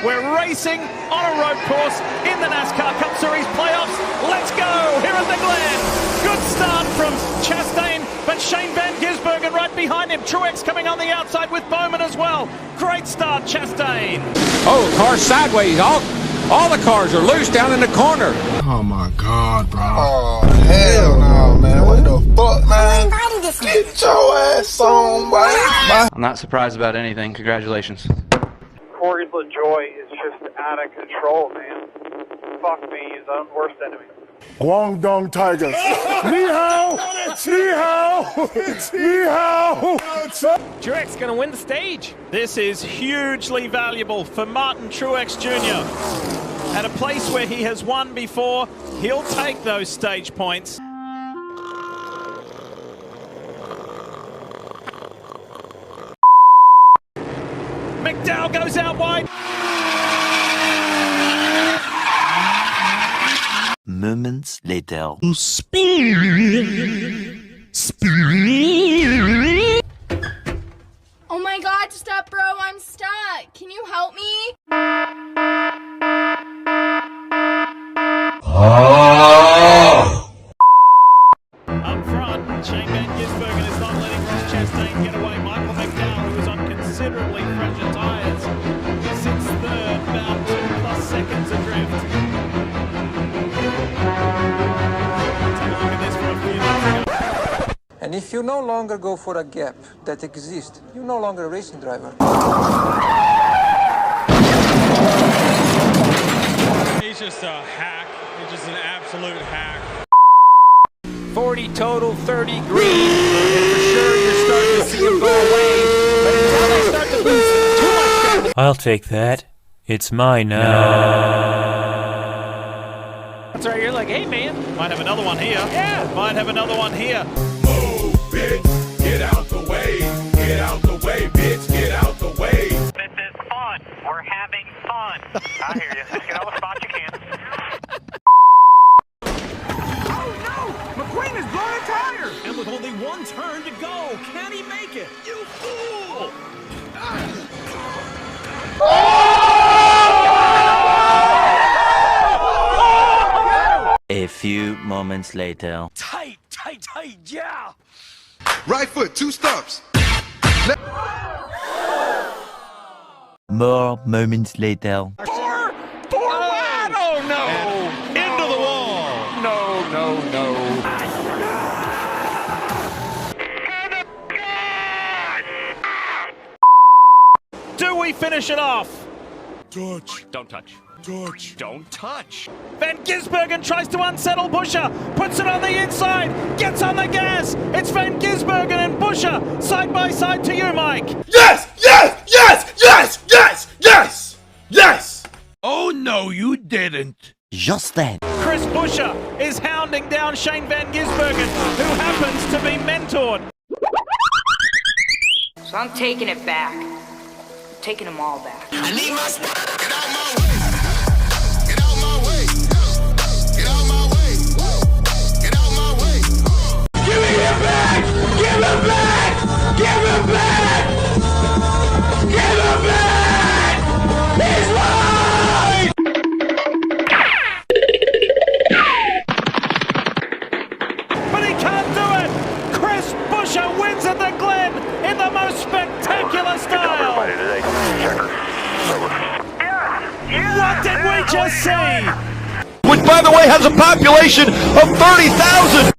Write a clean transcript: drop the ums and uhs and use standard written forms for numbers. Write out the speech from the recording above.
We're racing on a road course in the NASCAR Cup Series playoffs. Let's go here at the Glen. Good start from Chastain, but Shane Van Gisbergen right behind him. Truex coming on the outside with Bowman as well. Great start, Chastain. Oh, car's sideways. All the cars are loose down in the corner. Oh my God, bro. Oh, hell no, man. What the fuck, man? Get your ass on, boy. I'm not surprised about anything. Congratulations. Corey's LaJoy is just out of control, man. Fuck me, he's our worst enemy. Guangdong Tigers. Ni hao! Ni hao! Ni hao! Truex going to win the stage. This is hugely valuable for Martin Truex Jr. At a place where he has won before, he'll take those stage points. McDowell goes out wide. Moments later. Oh my God, stop, bro, I'm stuck. Can you help me? Up front, Shane Van Gisbergen is not letting Ross Chastain get away. Michael McDowell, who is on considerably fresher tyres, sits third, about 2+ seconds adrift. Take a look at this from a few minutes ago. And if you no longer go for a gap that exists, you're no longer a racing driver. He's just a hack. He's just an absolute hack. 40 total, 30 green. And for sure, you're starting to see him go away. But until they start to lose too much ground. I'll take that. It's mine now. That's right, you're like, hey man, might have another one here. Yeah, might have another one here. Move, bitch, get out the way. Get out the way, bitch, get out the way. This is fun. We're having fun. I hear you. Just get all the spots you can. McQueen is blowing a tire! And with only one turn to go, can he make it? You fool! A few moments later. Tight, yeah! Right foot, 2 stumps. More moments later. Four wide! Oh no! And into the wall! No. Do we finish it off? Touch. Don't touch. Touch. Don't touch. Van Gisbergen tries to unsettle Buscher, puts it on the inside, gets on the gas. It's Van Gisbergen and Buscher side by side to you, Mike. Yes! Yes! Yes! Yes! Yes! Yes! Yes! Oh, no, you didn't. Just then. Chris Buscher is hounding down Shane Van Gisbergen, who happens to be mentored. So I'm taking it back. I'm taking them all back. I need my spot. Get out my way. Get out my way. Get out my way. Get out my way. Give me it back. Give it back. Give it back. Give it back. He's mine. But he can't do it. Chris Buscher wins at the Glen in the most spectacular style. What did we just see? Which, by the way, has a population of 30,000.